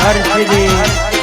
હર શ્રી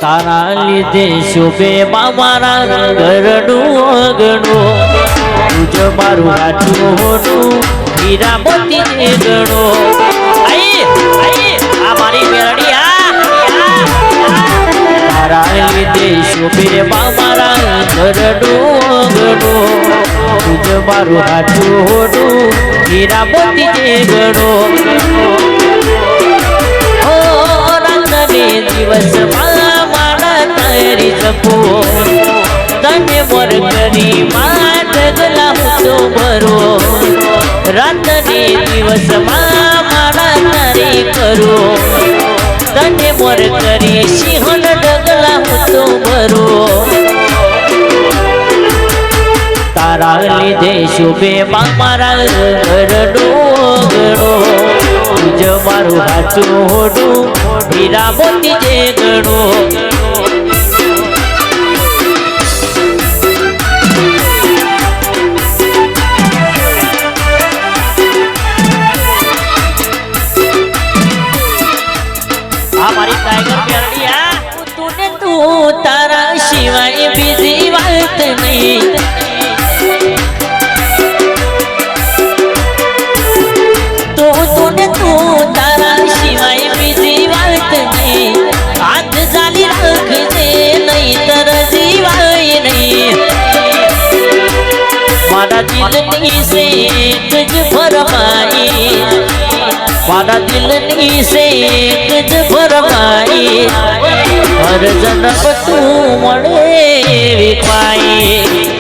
તારા લીધે શોભે મારા ઘરનું અગણું તુજ મારું હાચું હોનું હીરા મોતી ને ગણો આ મારી મેરડી તારા લીધે શોભે મારા ઘરનું અગણું તુજ મારું હાચું હોનું હીરા મોતી ને ગણો દિવસ તારી જપો તને મોર કરી ઢગલા તો ભરો રાતને દિવસમાં મારા તારી કરો તને મોર કરી સિંહણ ઢગલા નતો ભરો તારા લીધે શુભે મારા ઘરનો ગણો તુજ મારું સાચું હોડું હીરા મોતી જે ગણો हमारी टाइगर प्यारिया तूने तू तारा शिवाय बीजी बात नहीं तूने तू तारा शिवाय बीजी बात नहीं हाथ जाली रख दे नहीं तर जीवाय नहीं मारा दिल नी से तुझ फरमाई मारा दिल नी से तुझ फरमाई हर जन्म तू मळे पाई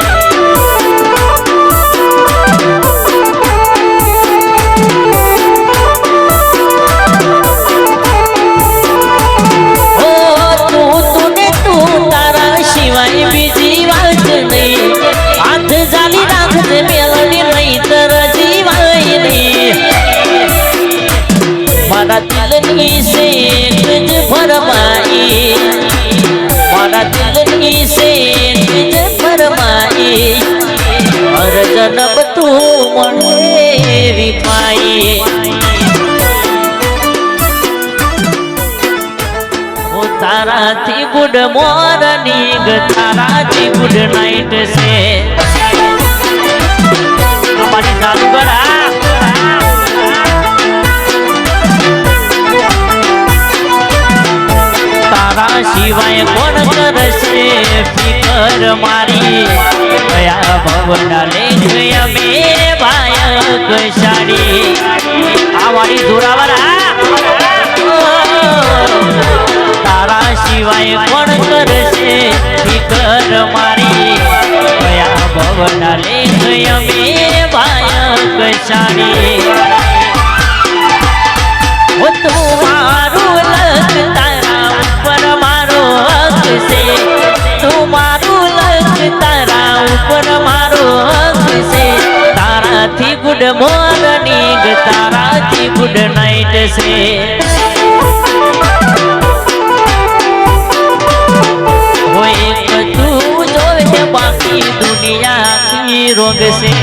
ओ तूने तू तारा शिवाय बीजी बात नहीं हाथ जाली राख दे मेलडी नहीं तर जीवाय नहीं मारा दिल नी से तुझ फरमाई मारा दिल नी से तुझ फरमाई हर जन्म तू मळे पाई ओ तारा थी गुड मॉर्निंग तारा थी गुड नाइट से हमारी चालू करा तारा शिवाय कोण करशे फिकर मारी कया भवना ले अमे बायक शाड़ी आवारी दुरावरा तारा शिवाय कोण करशे फिकर मारी कया भवना ले अमे बायक शाड़ी वो तुम्हारू लग तारा ऊपर मारो हक से तुम्हारू लग तारा ऊपर मारो हक से तारा थी गुड मॉर्निंग तारा थी गुड नाइट से वो एक तू जो है बाकी दुनिया की रोग से